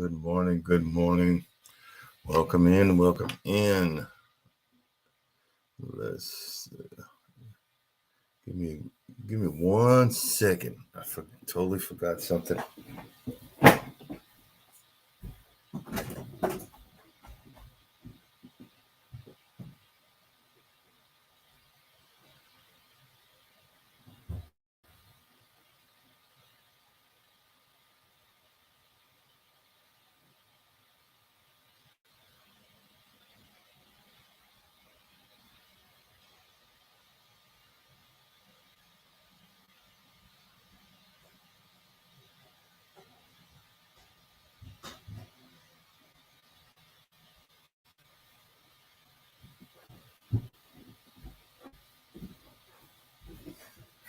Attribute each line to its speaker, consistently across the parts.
Speaker 1: Good morning. Good morning. Welcome in. Welcome in. Let's give me 1 second. Totally forgot something.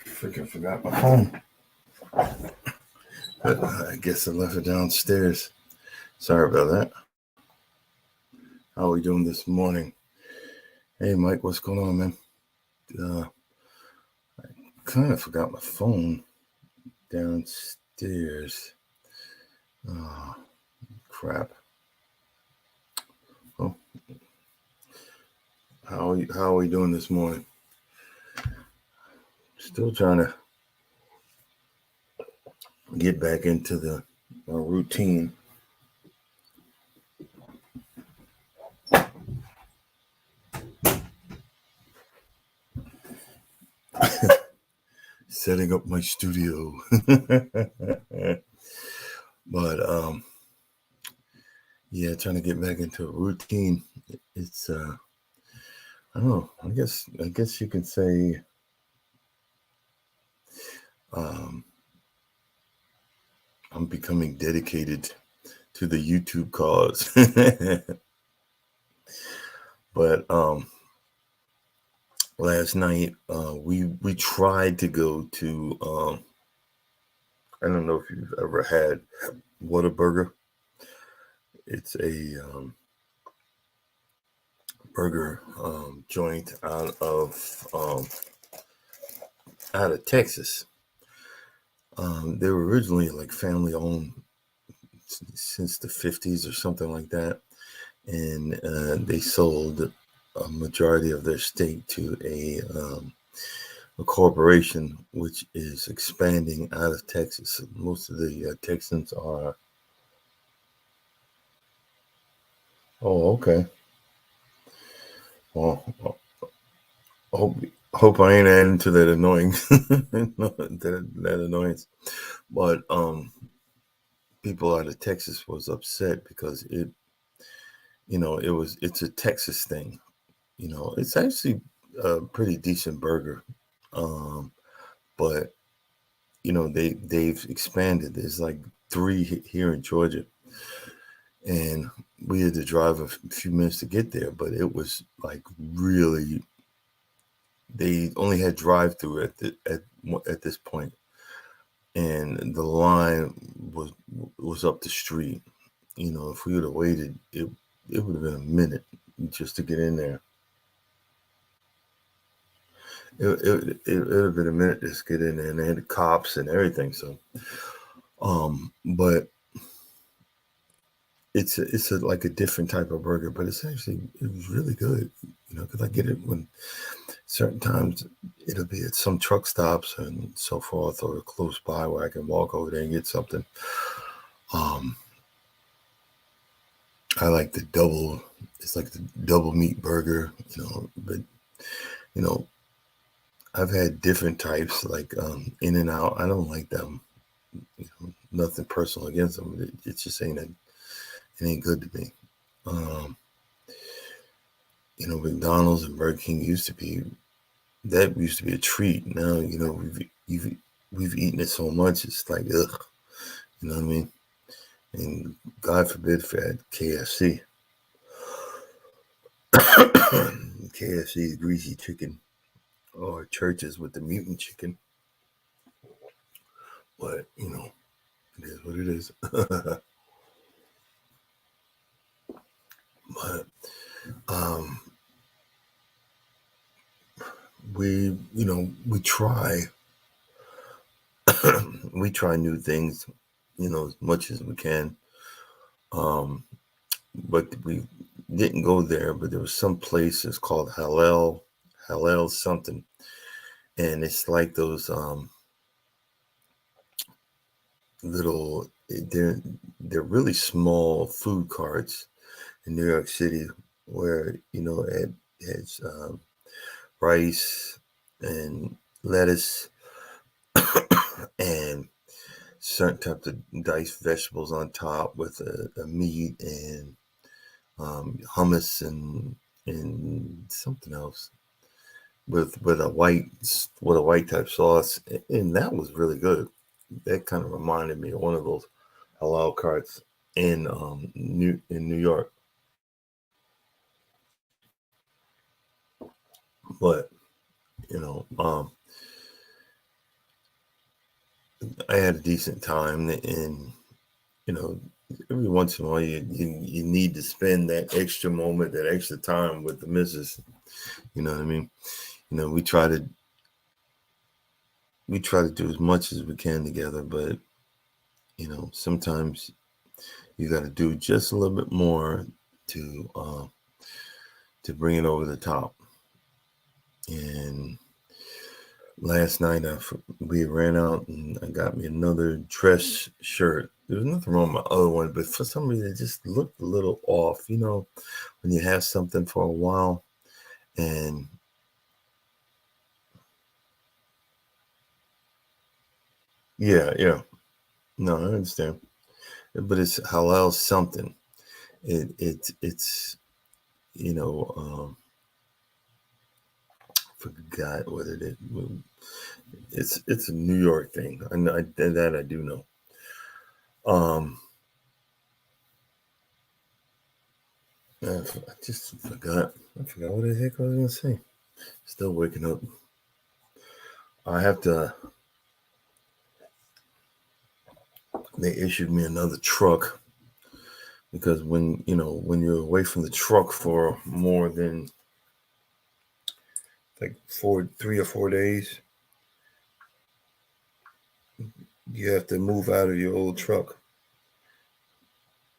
Speaker 1: Freaking forgot my phone. But I guess I left it downstairs. Sorry about that. How are we doing this morning? Hey, Mike, what's going on, man? I kind of forgot my phone downstairs. Oh, crap. Oh, how are we doing this morning? Still trying to get back into the routine. Setting up my studio. But yeah, trying to get back into a routine. It's I don't know. I guess you could say I'm becoming dedicated to the YouTube cause. But last night we tried to go to I don't know if you've ever had Whataburger. It's a burger joint out of Texas. They were originally like family owned since the 50s or something like that, and they sold a majority of their stake to a corporation which is expanding out of Texas. Most of the Texans are. Oh, okay. Well, hope I ain't adding to that annoying that annoyance. But people out of Texas was upset because it's a Texas thing. It's actually a pretty decent burger. But they've expanded. There's like 3 here in Georgia, and we had to drive a few minutes to get there. But it was like really, they only had drive-through at this point, and the line was up the street. If we would have waited, it would have been a minute just to get in there. It would have been a minute just to get in there, and they had the cops and everything. So, but it's like a different type of burger, but it was really good. Because I get it when certain times it'll be at some truck stops and so forth, or close by where I can walk over there and get something. I like it's like the double meat burger, but I've had different types like In-N-Out. I don't like them. Nothing personal against them. It just it ain't good to me. McDonald's and Burger King used to be a treat. Now, we've eaten it so much, it's like, ugh, you know what I mean? And God forbid if I had KFC. KFC's greasy chicken, or Church's with the mutant chicken. But, it is what it is. But, we try we try new things, as much as we can. But we didn't go there. But there was some place it's called Hallel something, and it's like those little. They're really small food carts in New York City, where it has rice and lettuce and certain types of diced vegetables on top with a meat and hummus and something else with a white type sauce, and that was really good. That kind of reminded me of one of those halal carts in New York. But you know, I had a decent time, and you know, every once in a while you need to spend that extra moment, that extra time with the missus. You know what I mean? We try to do as much as we can together, but sometimes you got to do just a little bit more to bring it over the top. And last night we ran out and I got me another dress shirt. There was nothing wrong with my other one, but for some reason it just looked a little off. When you have something for a while, and yeah, no, I understand, but it's halal something. It's forgot what it is. It's a New York thing. I do know. Um, I just forgot. I forgot what the heck I was gonna say. Still waking up. I have to. They issued me another truck because when you're away from the truck for more than like 3 or 4 days, you have to move out of your old truck,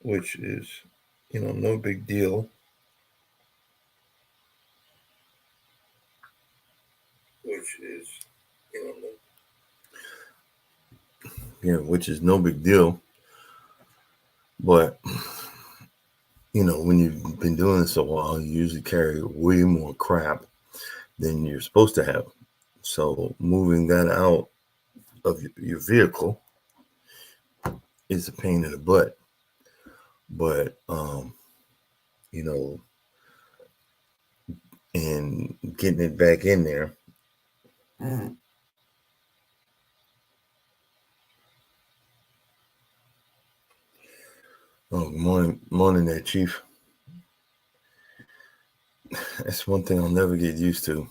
Speaker 1: which is no big deal. Which is which is no big deal. But when you've been doing this a while, you usually carry way more crap than you're supposed to have. So moving that out of your vehicle is a pain in the butt. But you know, and getting it back in there. Oh, morning there, Chief. That's one thing I'll never get used to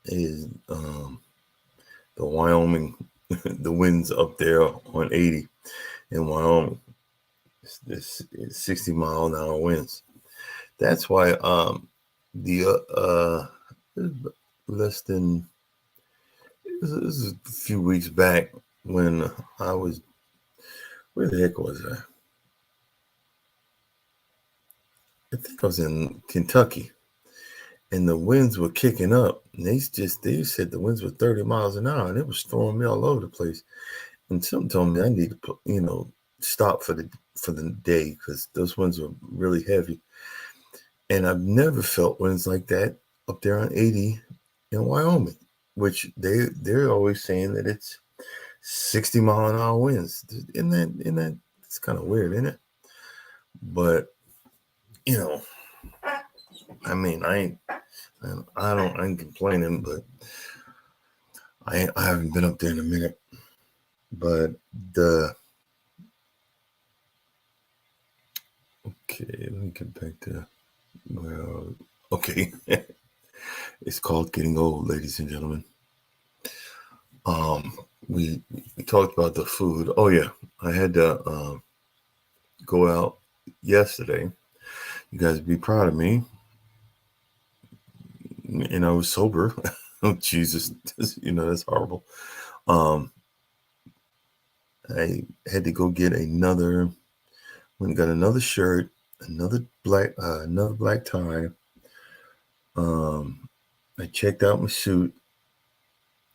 Speaker 1: is the Wyoming, the winds up there on 80 in Wyoming. It's 60-mile-an-hour winds. That's why the less than this is a few weeks back when I was, where the heck was I? I think I was in Kentucky, and the winds were kicking up. And they said the winds were 30 miles an hour, and it was throwing me all over the place. And something told me I need to put, stop for the day because those winds were really heavy. And I've never felt winds like that up there on 80 in Wyoming, which they're always saying that it's 60-mile-an-hour winds. Isn't that it's kind of weird, isn't it? But I mean, I ain't complaining, but I haven't been up there in a minute. But okay, let me get back to okay. It's called getting old, ladies and gentlemen. We talked about the food. Oh yeah, I had to go out yesterday. You guys be proud of me. And I was sober. Oh Jesus, that's horrible. I had to go get another Went and got another shirt, another black tie. I checked out my suit.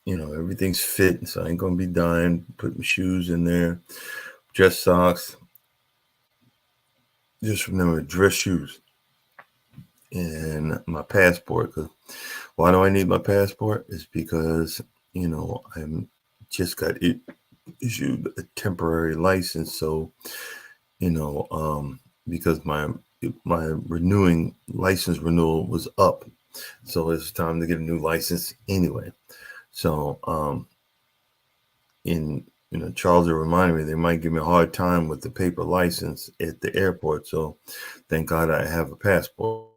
Speaker 1: Everything's fit, so I ain't gonna be dying. Put my shoes in there, dress socks. Just remember, dress shoes and my passport. Cause why do I need my passport? It's because I'm just got issued a temporary license, so because my renewing license renewal was up, so it's time to get a new license anyway. So Charles reminded me they might give me a hard time with the paper license at the airport. So thank God I have a passport.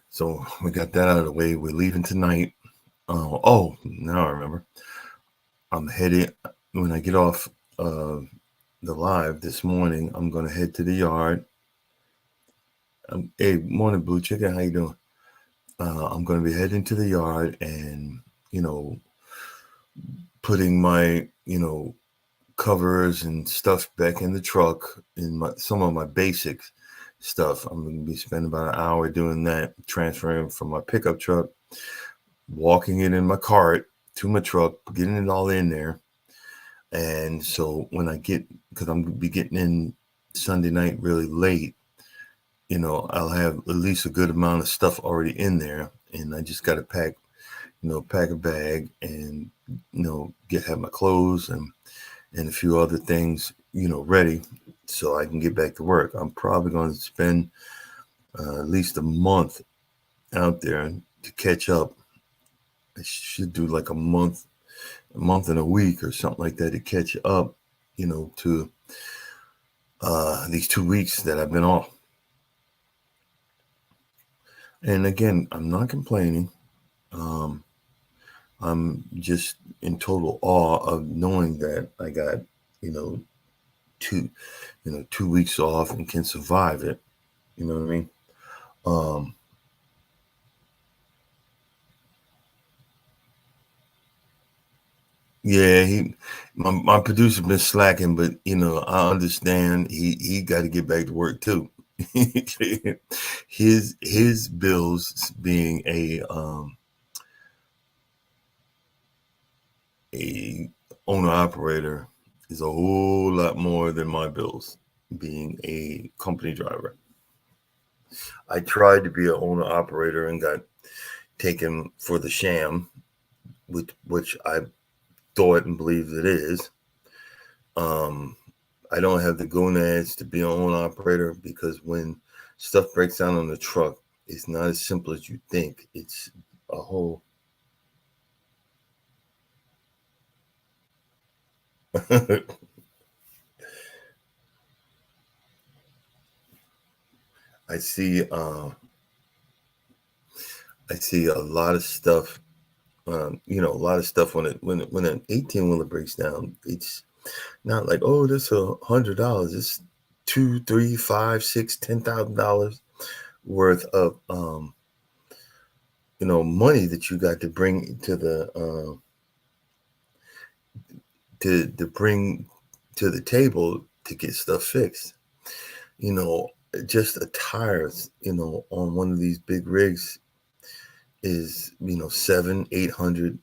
Speaker 1: So we got that out of the way. We're leaving tonight. Oh, now I remember. I'm headed when I get off the live this morning. I'm gonna head to the yard. Hey, morning, Blue Chicken. How you doing? I'm gonna be heading to the yard and putting my covers and stuff back in the truck in some of my basics stuff. I'm going to be spending about an hour doing that, transferring from my pickup truck, walking it in my cart to my truck, getting it all in there. And so when I because I'm going to be getting in Sunday night really late, I'll have at least a good amount of stuff already in there. And I just got to pack a bag and, have my clothes and a few other things, ready so I can get back to work. I'm probably going to spend at least a month out there to catch up. I should do like a month and a week or something like that to catch up, to these 2 weeks that I've been off. And again, I'm not complaining. I'm just in total awe of knowing that I got, 2 weeks off and can survive it. You know what I mean? Yeah, my producer been slacking, but I understand he got to get back to work too. his bills being a owner operator is a whole lot more than my bills being a company driver. I tried to be an owner operator and got taken for the sham, which I thought and believed it is. I don't have the gonads to be an owner operator because when stuff breaks down on the truck, it's not as simple as you think. It's a whole. I see. I see a lot of stuff. A lot of stuff when an 18-wheeler breaks down, it's not like, oh, this $100. It's $2, $3, $5, $6, $10,000 worth of money that you got to bring to the to bring to the table to get stuff fixed. Just a tires, on one of these big rigs is $700-800.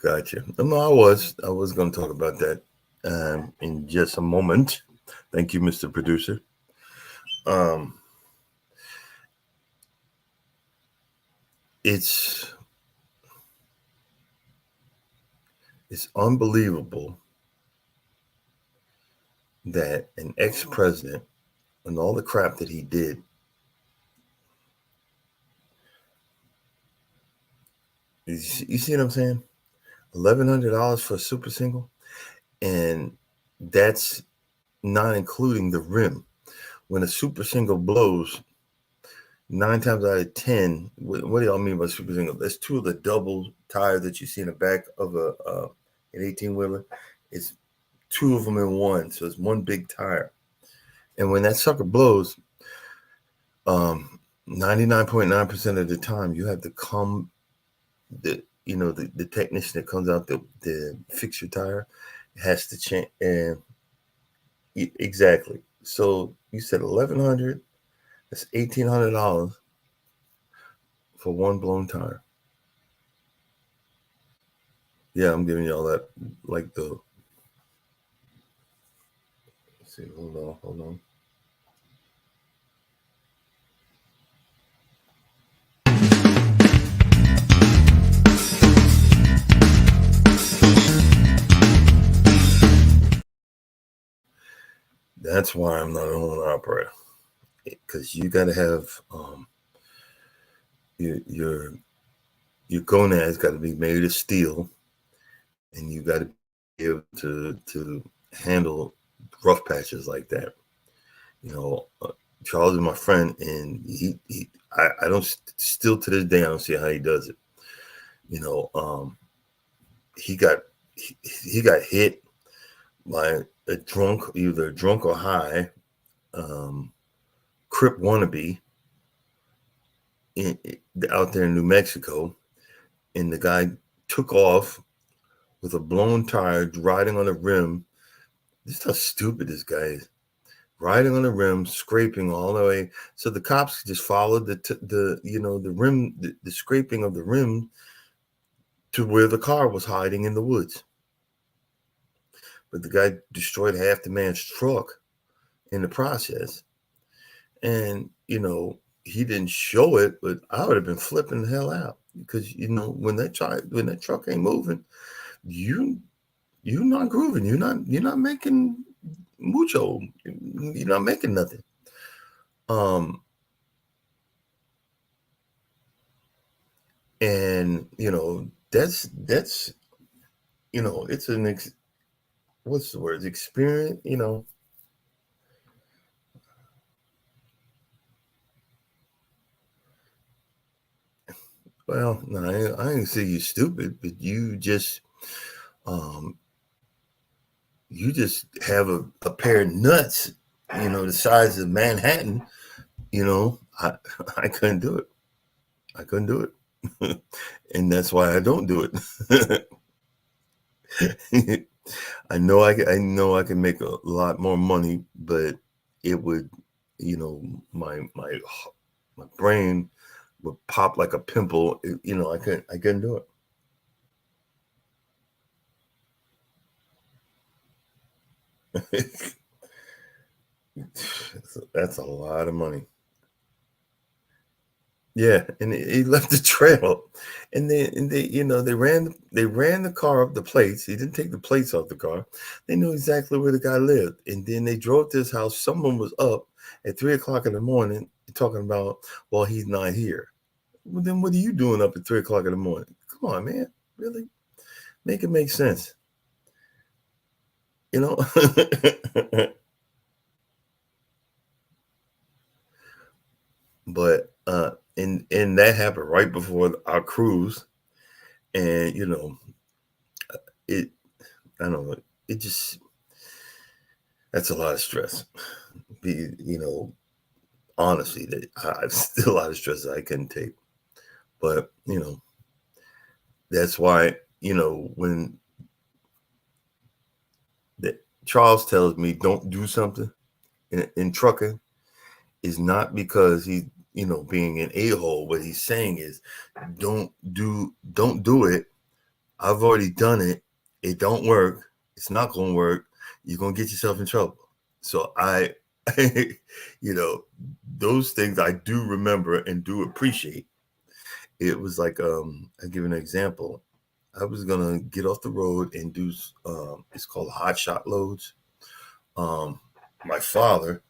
Speaker 1: Gotcha. No, I was going to talk about that in just a moment. Thank you, Mr. Producer. It's unbelievable that an ex-president and all the crap that he did, you see what I'm saying? $1,100 for a super single, and that's not including the rim. When a super single blows, 9 times out of 10, what do y'all mean by super single? That's two of the double tires that you see in the back of an 18-wheeler. It's two of them in one, so it's one big tire. And when that sucker blows, 99.9% of the time, you have to come the technician that comes out to fix your tire has to change. And exactly. So you said 1,100. That's $1,800 for one blown tire. Yeah, I'm giving y'all that. Like the. Let's see, hold on. That's why I'm not an owner operator, because you got to have your gonads got to be made of steel, and you got to be able to handle rough patches like that. Charles is my friend, and I don't, still to this day I don't see how he does it. He got he got hit by either a drunk or high Crip wannabe out there in New Mexico, and the guy took off with a blown tire, riding on the rim. This is how stupid this guy is. Riding on the rim, scraping all the way. So the cops just followed the rim, the scraping of the rim to where the car was hiding in the woods. But the guy destroyed half the man's truck in the process. And, he didn't show it, but I would have been flipping the hell out, because, when that truck ain't moving, you're not grooving. You're not making mucho. You're not making nothing. And that's it's what's the word? Experience. Well, no, I ain't say you stupid, but you just have a pair of nuts, the size of Manhattan. I I couldn't do it. I couldn't do it. And that's why I don't do it. I know I can make a lot more money, but it would, my brain would pop like a pimple. I couldn't do it. That's a lot of money. Yeah, and he left the trail, and they ran the car up the plates. He didn't take the plates off the car. They knew exactly where the guy lived, and then they drove to his house. Someone was up at 3 o'clock in the morning talking about, well, he's not here. Well, then what are you doing up at 3 o'clock in the morning? Come on, man, really make it make sense, you know. But and that happened right before our cruise, and it I don't know, it just that's a lot of stress. Honestly, that I've still a lot of stress that I couldn't take. But that's why when Charles tells me don't do something in trucking, is not because he's being an a-hole. What he's saying is don't do it. I've already done it. It don't work. It's not going to work. You're going to get yourself in trouble. So I those things I do remember and do appreciate. It was like I give an example. I was gonna get off the road and do it's called hot shot loads. My father,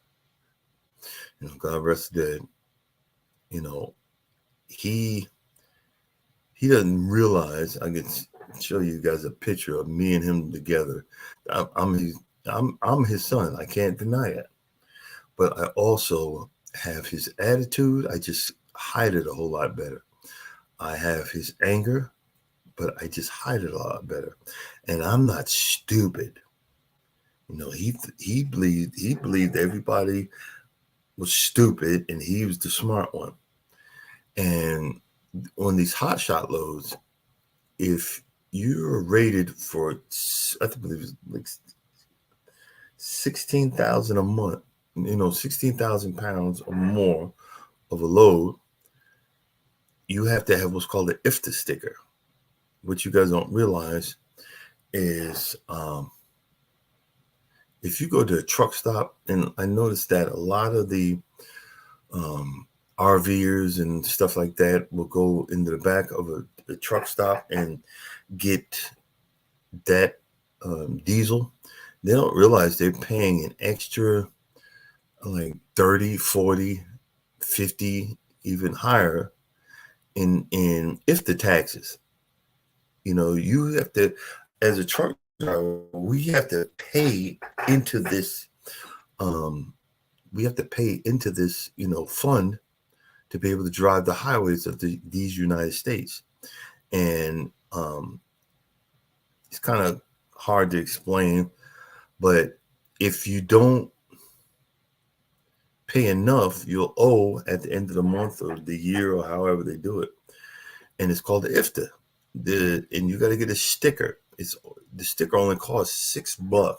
Speaker 1: God rest his dead, he doesn't realize. I can show you guys a picture of me and him together. I'm his son. I can't deny it. But I also have his attitude. I just hide it a whole lot better. I have his anger, but I just hide it a lot better. And I'm not stupid. He believed everybody was stupid and he was the smart one. And on these hot shot loads, if you're rated for, I think it was like 16,000 a month, 16,000 pounds or more of a load, you have to have what's called the IFTA sticker. What you guys don't realize is if you go to a truck stop, and I noticed that a lot of the RVers and stuff like that will go into the back of a truck stop and get that diesel. They don't realize they're paying an extra like 30, 40, 50, even higher in if the taxes. You have to, as a truck driver, we have to pay into this fund to be able to drive the highways of these United States. And it's kind of hard to explain, but if you don't pay enough, you'll owe at the end of the month or the year or however they do it. And it's called the IFTA. And you got to get a sticker. The sticker only costs $6.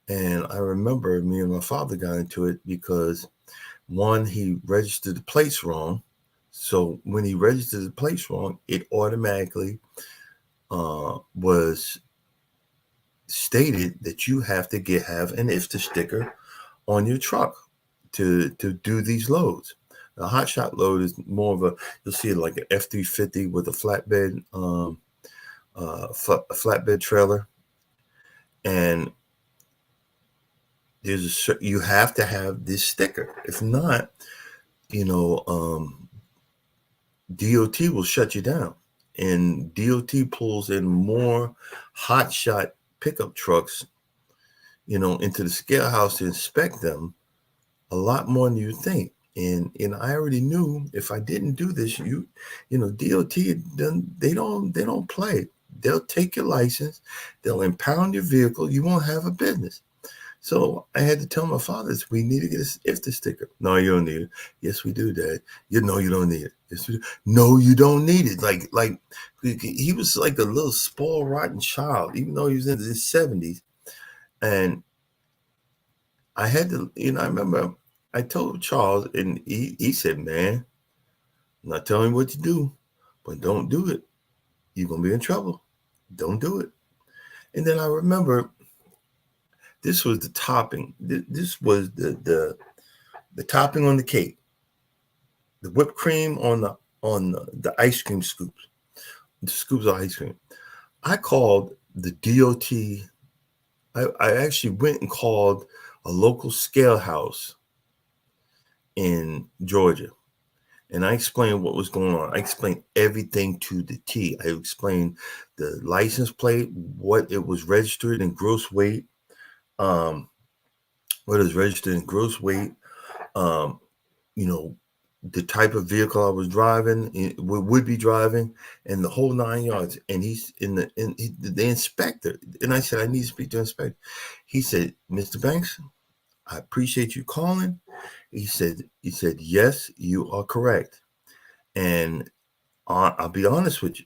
Speaker 1: And I remember me and my father got into it because, one, he registered the plates wrong. So when he registered the plates wrong, it automatically was stated that you have to have an IFTA sticker on your truck to do these loads. A hot shot load is more of you'll see it like an F-350 with a flatbed, flatbed trailer. And you have to have this sticker. If not, DOT will shut you down. And DOT pulls in more hot shot pickup trucks, into the scale house to inspect them a lot more than you think. And I already knew if I didn't do this, DOT, they don't play. They'll take your license, they'll impound your vehicle, you won't have a business. So I had to tell my father, we need to get an IFTA sticker. No, you don't need it. Yes, we do, Dad. You don't need it. Yes, we do. No, you don't need it. Like he was like a little spoiled, rotten child, even though he was in his 70s. And I had to, I remember I told Charles, and he said, man, I'm not telling you what to do, but don't do it. You're going to be in trouble. Don't do it. And then I remember this was the topping. This was the topping on the cake. The whipped cream on the ice cream scoops. The scoops of ice cream. I called the DOT. I actually went and called a local scale house in Georgia. And I explained what was going on. I explained everything to the T. I explained the license plate, what it was registered in gross weight, what is registered in gross weight, the type of vehicle I was driving, would be driving, and the whole 9 yards. And he's the inspector. And I said, I need to speak to the inspector. He said, Mr. Banks, I appreciate you calling. He said, yes, you are correct. And I'll be honest with you.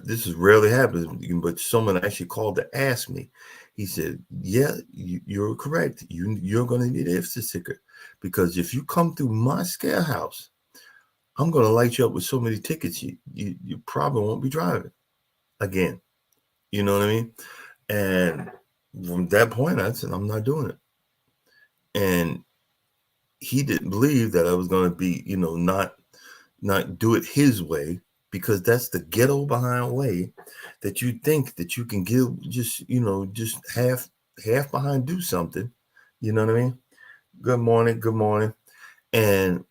Speaker 1: This is rarely happens, but someone actually called to ask me. He said, yeah, you're correct. You're going to need an IFTA sticker, because if you come through my scale house, I'm going to light you up with so many tickets, you probably won't be driving again. You know what I mean? And from that point, I said, I'm not doing it. And he didn't believe that I was going to be, not do it his way, because that's the ghetto behind way that you think that you can give, just half behind, do something. You know what I mean? Good morning. And,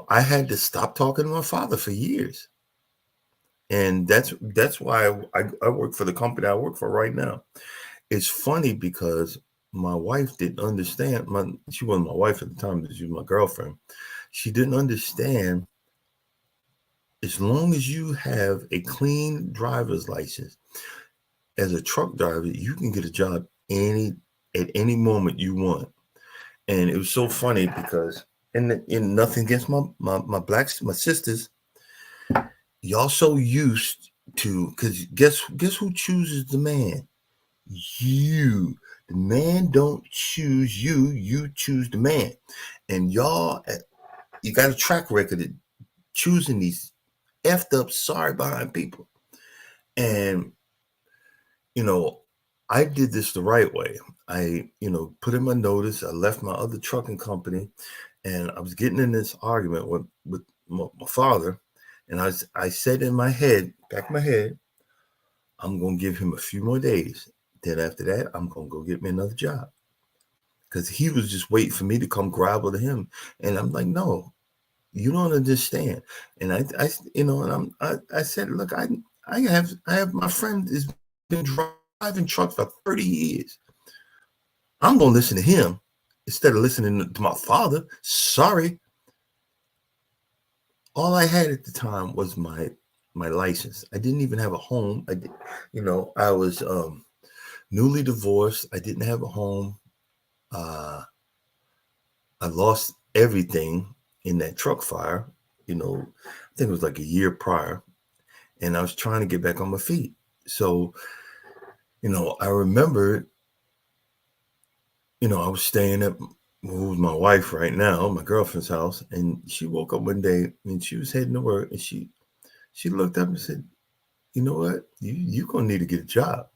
Speaker 1: I had to stop talking to my father for years. And that's why I work for the company I work for right now. It's funny because my wife didn't understand. She wasn't my wife at the time, but she was my girlfriend. She didn't understand. As long as you have a clean driver's license, as a truck driver, you can get a job at any moment you want. And it was so funny because, and nothing against my sisters, y'all so used to, because guess who chooses the man? You. The man don't choose you, you choose the man. And y'all, you got a track record of choosing these effed up, sorry behind people. And, you know, I did this the right way. I, put in my notice. I left my other trucking company, and I was getting in this argument with my father. And I said in my head, back of my head, I'm going to give him a few more days. Then after that, I'm going to go get me another job. Because he was just waiting for me to come grovel to him. And I'm like, no, you don't understand. And I said, look, I have my friend has been driving trucks for 30 years. I'm going to listen to him instead of listening to my father. Sorry. All I had at the time was my license. I didn't even have a home. I was newly divorced. I didn't have a home. I lost everything in that truck fire. I think it was like a year prior, and I was trying to get back on my feet. So, I remember, I was staying at who's my wife right now, my girlfriend's house, and she woke up one day and she was heading to work, and she looked up and said, "You know what? You're gonna need to get a job."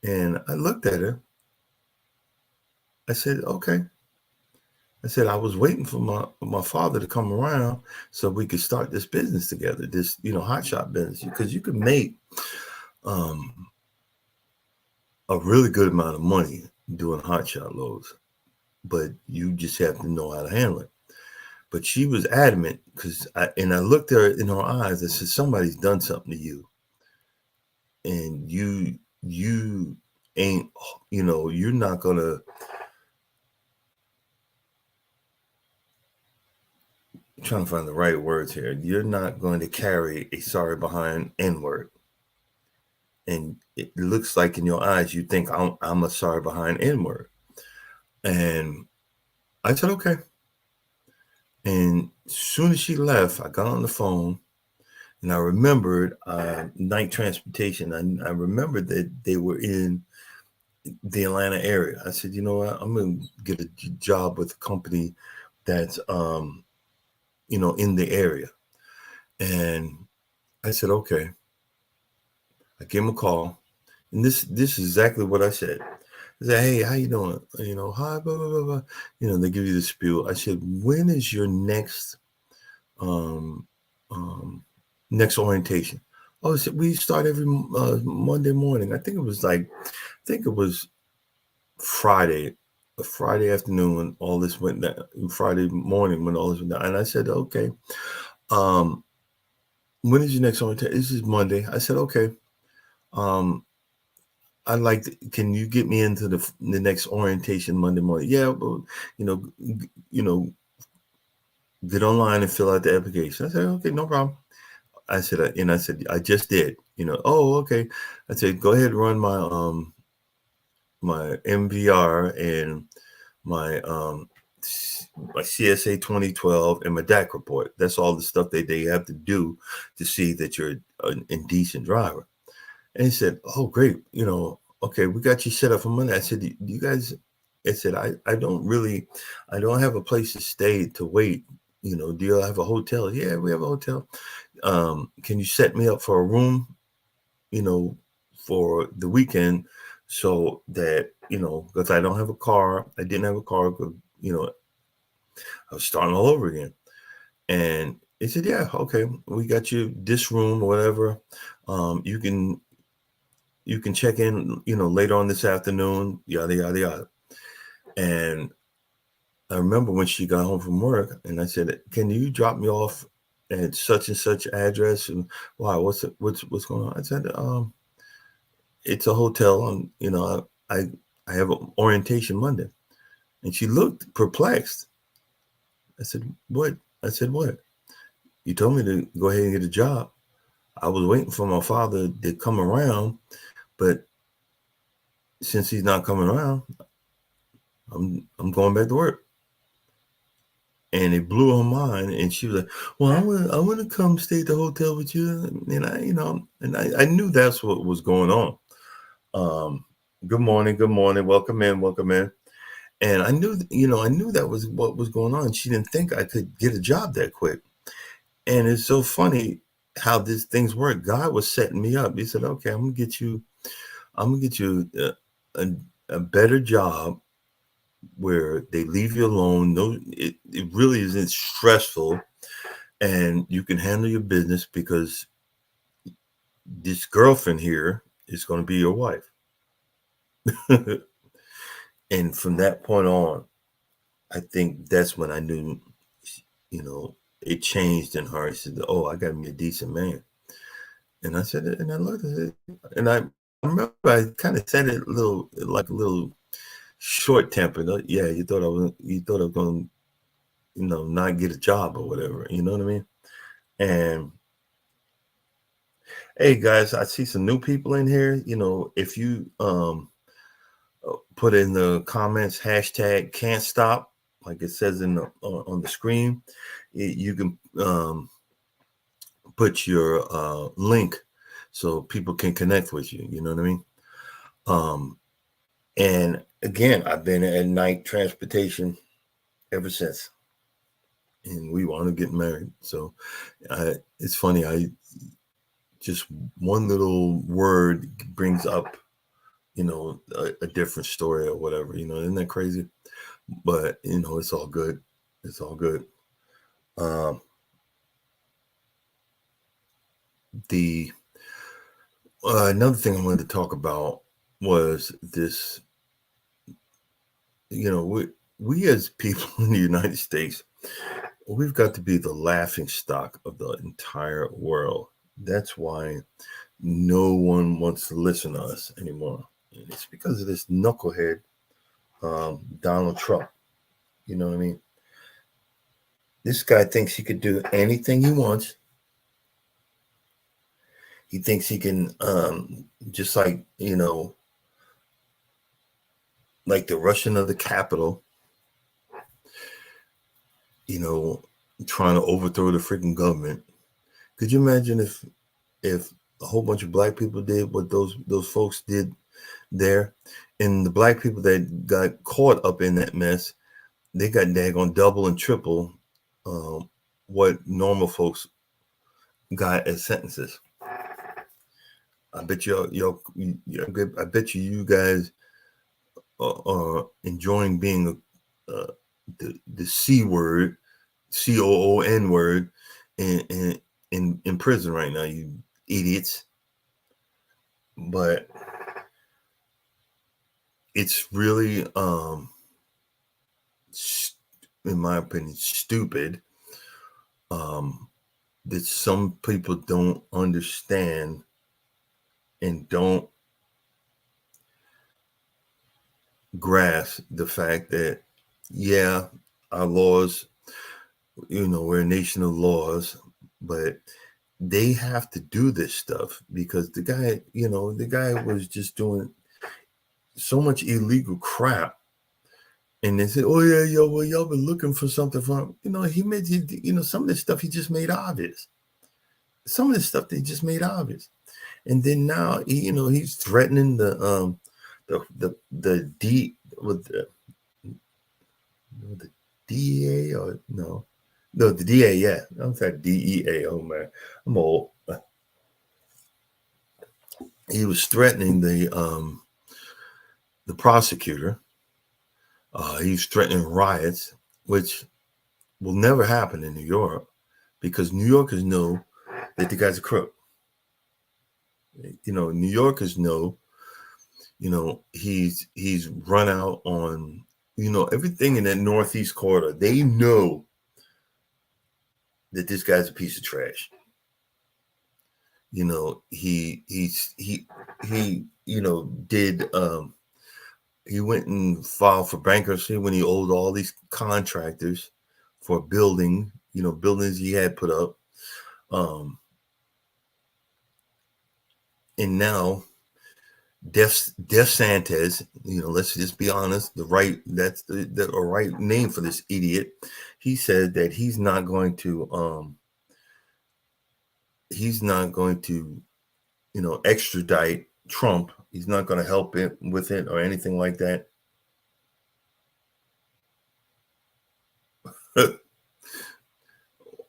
Speaker 1: And I looked at her. I said, "Okay." I said, I was waiting for my father to come around so we could start this business together, this, hot shot business, because you could make um, a really good amount of money doing hot shot loads, but you just have to know how to handle it. But she was adamant because I looked at her in her eyes. I said, somebody's done something to you, and you ain't, you're not gonna. I'm trying to find the right words here. You're not going to carry a sorry behind N word. And it looks like in your eyes you think I'm a sorry behind N word. And I said, okay. And as soon as she left, I got on the phone and I remembered night transportation. I remembered that they were in the Atlanta area. I said, you know what? I'm going to get a job with a company that's, in the area. And I said, okay. I gave him a call. And this is exactly what I said. I said, hey, how you doing? Hi, blah, blah, blah, blah. They give you the spiel. I said, when is your next um, next orientation? Oh, I said, we start every Monday morning. I think it was Friday, a Friday afternoon when all this went down, Friday morning when all this went down. And I said, okay, when is your next orientation? This is Monday. I said, okay. I'd like to, can you get me into the next orientation Monday morning? Yeah, but get online and fill out the application. I said, okay, no problem. I said, I just did. Oh, okay. I said, go ahead and run my MVR and my my CSA 2012 and my DAC report. That's all the stuff that they have to do to see that you're an indecent driver. And he said, oh, great. Okay, we got you set up for Monday. I said, you guys, I said, I don't have a place to stay to wait. Do you have a hotel? Yeah, we have a hotel. Can you set me up for a room, for the weekend so that, because I don't have a car. I didn't have a car, I was starting all over again. And he said, yeah, okay, we got you this room or whatever. You can check in, later on this afternoon, yada, yada, yada. And I remember when she got home from work and I said, can you drop me off at such and such address? And wow, what's going on? I said, it's a hotel and, I have an orientation Monday. And she looked perplexed. I said, what? I said, what? You told me to go ahead and get a job. I was waiting for my father to come around, but since he's not coming around, I'm going back to work. and it blew her mind. And she was like, "Well, I want to come stay at the hotel with you." And I knew that's what was going on. Good morning, welcome in, welcome in. And I knew, I knew that was what was going on. She didn't think I could get a job that quick. And it's so funny how these things work. God was setting me up. He said, "Okay, I'm gonna get you a better job where they leave you alone. No, it really isn't stressful, and you can handle your business because this girlfriend here is going to be your wife." And from that point on, I think that's when I knew, it changed in her. She said, "Oh, I got me a decent man." And I said it, and I looked at it, and I remember I kind of said it like a little short tempered. Yeah, you thought I was going to, not get a job or whatever. You know what I mean? And hey, guys, I see some new people in here. If you put in the comments hashtag can't stop, like it says on the screen, you can put your link so people can connect with you. You know what I mean? And again, I've been at night transportation ever since, and we want to get married. So it's funny. I just one little word brings up, a different story or whatever. Isn't that crazy? But it's all good. It's all good. The Another thing I wanted to talk about was this. We as people in the United States, we've got to be the laughing stock of the entire world. That's why no one wants to listen to us anymore. And it's because of this knucklehead, Donald Trump. You know what I mean? This guy thinks he could do anything he wants. He thinks he can, just like, like the Russian of the Capitol, trying to overthrow the freaking government. Could you imagine if a whole bunch of black people did what those folks did there, and the black people that got caught up in that mess, they got daggone double and triple what normal folks got as sentences. I bet I bet you guys are enjoying being the C word, COON word, in prison right now, you idiots. But it's really, in my opinion, stupid that some people don't understand and don't grasp the fact that, yeah, our laws, we're a nation of laws, but they have to do this stuff because the guy was just doing so much illegal crap. And they said, "Oh yeah, well, y'all been looking for something from," he made, some of this stuff he just made obvious. Some of this stuff they just made obvious. And then now he's threatening the D with the DEA or no, the DA, yeah. I'm sorry, DEA. Oh man, I'm old. He was threatening the prosecutor. He's threatening riots, which will never happen in New York because New Yorkers know that the guy's a crook. New Yorkers know, he's run out on, everything in that Northeast corridor. They know that this guy's a piece of trash. He did, he went and filed for bankruptcy when he owed all these contractors for buildings he had put up. And now DeSantis, let's just be honest, that's the right name for this idiot. he said that he's not going to, extradite Trump. He's not going to help it with it or anything like that.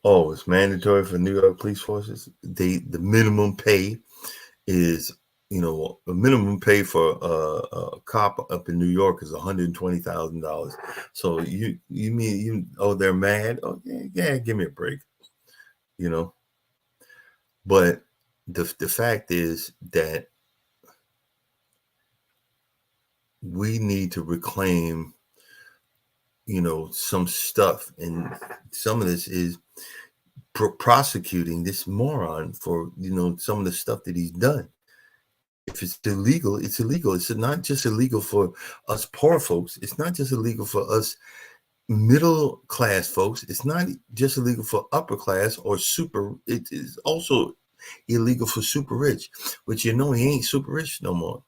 Speaker 1: Oh, it's mandatory for New York police forces. The minimum pay is, the minimum pay for a cop up in New York is $120,000. So you mean they're mad? Oh yeah, give me a break, you know. But the fact is that we need to reclaim, some stuff, and some of this is prosecuting this moron for, some of the stuff that he's done. If it's illegal, it's illegal. It's not just illegal for us poor folks. It's not just illegal for us middle class folks. It's not just illegal for upper class or super. It is also illegal for super rich, but he ain't super rich no more.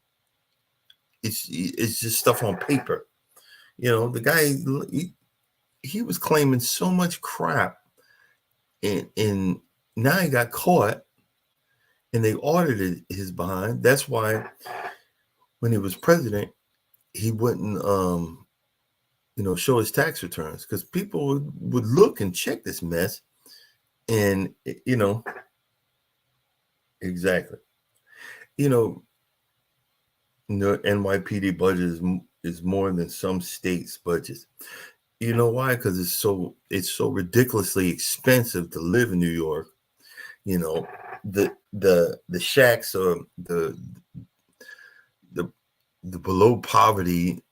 Speaker 1: It's just stuff on paper. The guy, he was claiming so much crap, and now he got caught, and they audited his behind. That's why when he was president, he wouldn't show his tax returns, because people would look and check this mess, and exactly. The NYPD budget is more than some states' budgets. You know why? Because it's so ridiculously expensive to live in New York. The shacks or the below poverty,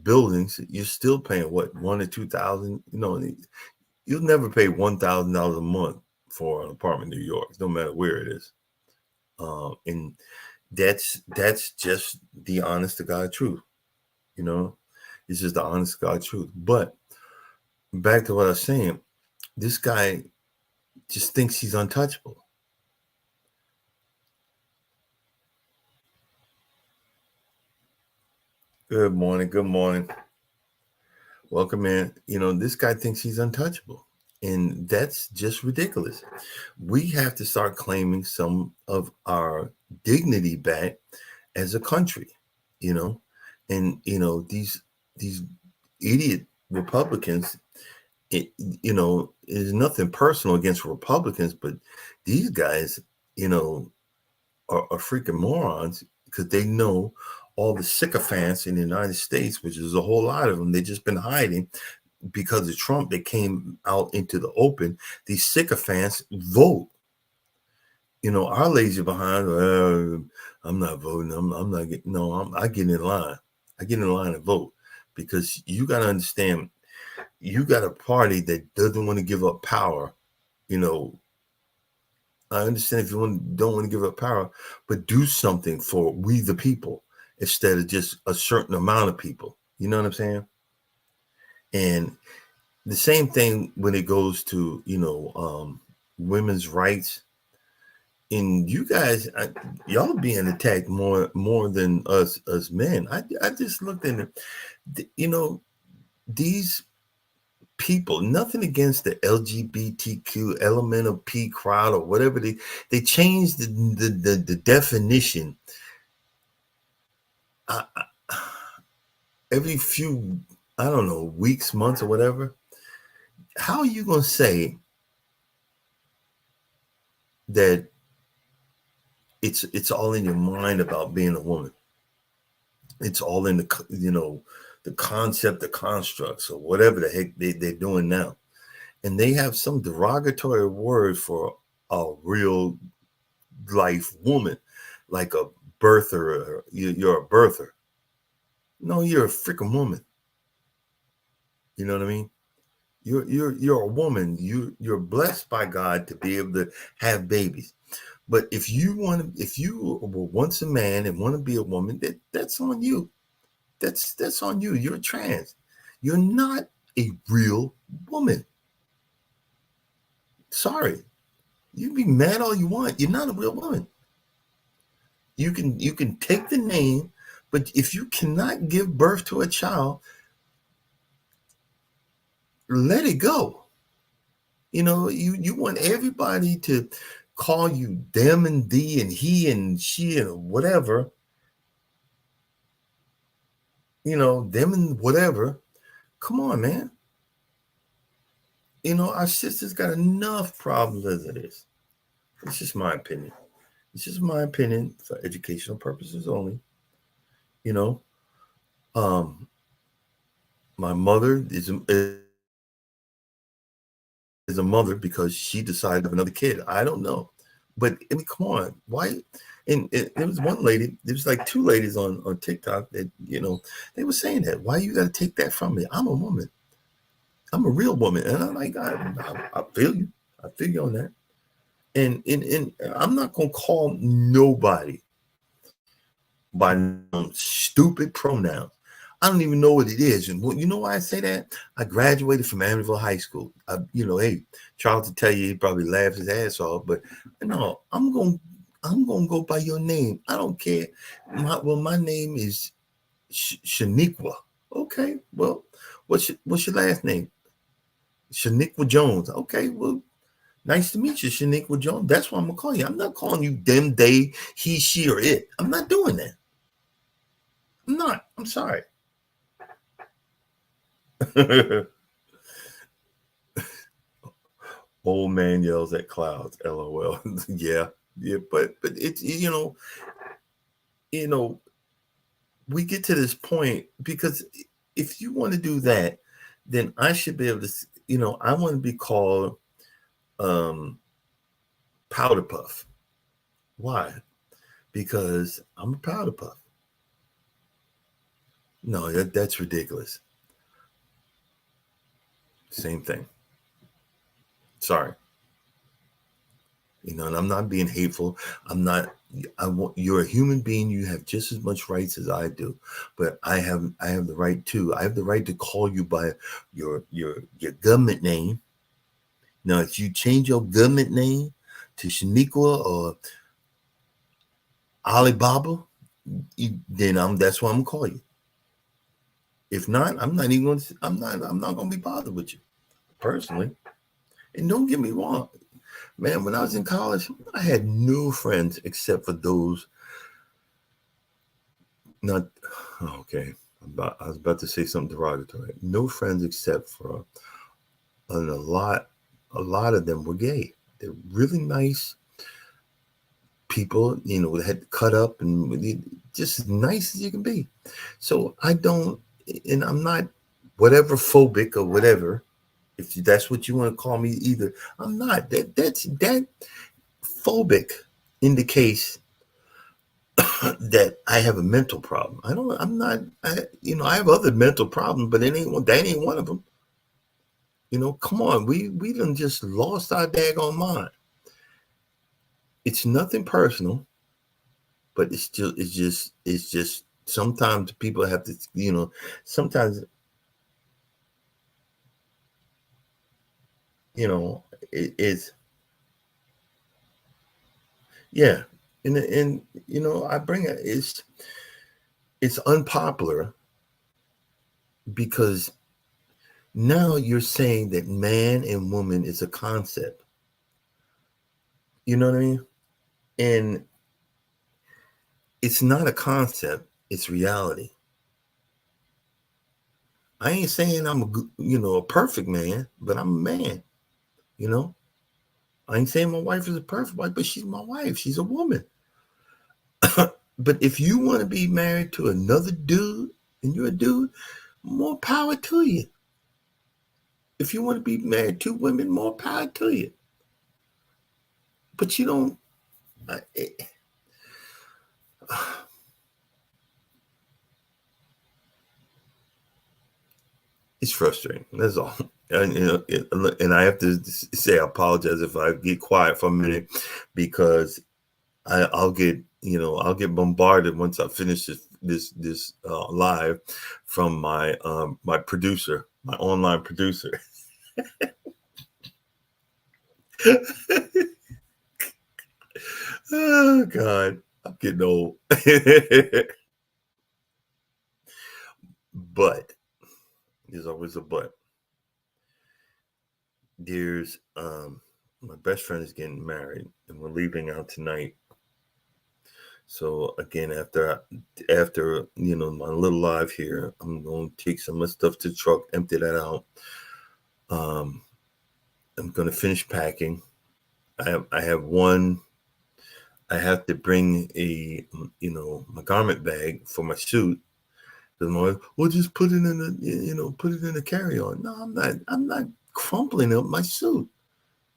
Speaker 1: buildings, you're still paying what, $1,000 or $2,000. You'll never pay $1,000 a month for an apartment in New York, no matter where it is. And that's just the honest to God truth. It's just the honest to God truth. But back to what I was saying, this guy just thinks he's untouchable. Good morning. Good morning. Welcome in. This guy thinks he's untouchable, and that's just ridiculous. We have to start claiming some of our dignity back as a country, and these idiot Republicans, is nothing personal against Republicans, but these guys, are freaking morons, because they know all the sycophants in the United States, which is a whole lot of them. They've just been hiding because of Trump. They came out into the open. These sycophants vote. Our lazy behind, I'm not voting. I'm not getting, no, I get in line. I get in line and vote, because you got to understand, you got a party that doesn't want to give up power. I understand if you don't want to give up power, but do something for we the people instead of just a certain amount of people. You know what I'm saying? And the same thing when it goes to, women's rights. And you guys, y'all are being attacked more than us men. I just looked in it. These people, nothing against the LGBTQ elemental P crowd or whatever, they changed the definition every few, I don't know, weeks, months, or whatever. How are you going to say that it's all in your mind about being a woman? It's all in the concept, the constructs, or whatever the heck they're doing now. And they have some derogatory word for a real life woman, like a birther. You're a birther. No, you're a freaking woman. You know what I mean? You're a woman. You're blessed by God to be able to have babies. But if you were once a man and want to be a woman, that's on you. That's on you. You're trans. You're not a real woman. Sorry. You can be mad all you want. You're not a real woman. You can take the name, but if you cannot give birth to a child, let it go. You want everybody to call you them and thee and he and she and whatever, them and whatever. Come on, man. Our sisters got enough problems as it is. It's just my opinion. It's just my opinion for educational purposes only. You know, my mother is a mother because she decided to have another kid. I don't know, but I mean, come on, why? And there was one lady. There was like two ladies on TikTok that they were saying that. Why you got to take that from me? I'm a woman. I'm a real woman, and I'm like, I feel you. I feel you on that. And I'm not gonna call nobody by stupid pronouns. I don't even know what it is. And you know why I say that? I graduated from Amityville High School. Hey, Charles to tell you, he probably laughs his ass off, but no, I'm gonna go by your name. I don't care. My name is Shaniqua. Okay, well, what's your last name? Shaniqua Jones. Okay, well, nice to meet you, Shaniqua Jones. That's what I'm gonna call you. I'm not calling you them, they, he, she, or it. I'm not doing that. I'm not. I'm sorry. Old man yells at clouds. LOL. Yeah, but it's you know, we get to this point because if you want to do that, then I should be able to. I want to be called um, powder puff. Why? Because I'm a powder puff. No, that's ridiculous. Same thing. Sorry. And I'm not being hateful. I'm not. You're a human being. You have just as much rights as I do, but I have the right too. I have the right to call you by your government name. Now, if you change your government name to Shaniqua or Alibaba, then that's what I'm gonna call you. If not, I'm not even going to. I'm not going to be bothered with you personally. And don't get me wrong, man. When I was in college, I had no friends except for those. Not okay. I was about to say something derogatory. No friends except for and a lot of them were gay. They're really nice people, had cut up and just as nice as you can be. So I don't, and I'm not whatever phobic or whatever. If that's what you want to call me, either I'm not. That phobic indicates that I have a mental problem. I'm not. I have other mental problems, but that ain't one of them. Come on, we done just lost our daggone mind. It's nothing personal, but it's just sometimes people have to, sometimes, it's yeah, and I bring it's unpopular because now you're saying that man and woman is a concept. You know what I mean? And it's not a concept, it's reality. I ain't saying I'm a perfect man, but I'm a man, you know? I ain't saying my wife is a perfect wife, but she's my wife. She's a woman. But if you want to be married to another dude and you're a dude, more power to you. If you want to be married to women, more power to you. But you don't. It's frustrating. That's all. And I have to say, I apologize if I get quiet for a minute because I'll get bombarded once I finish this live from my producer, my online producer. Oh God, I'm getting old. But there's always a but. there's my best friend is getting married, and we're leaving out tonight. So again, after my little live here, I'm going to take some of the stuff to the truck, empty that out. Um, I'm going to finish packing. I have one. I have to bring my garment bag for my suit. Because my wife, well, just put it in put it in a carry on. No, I'm not. I'm not crumpling up my suit.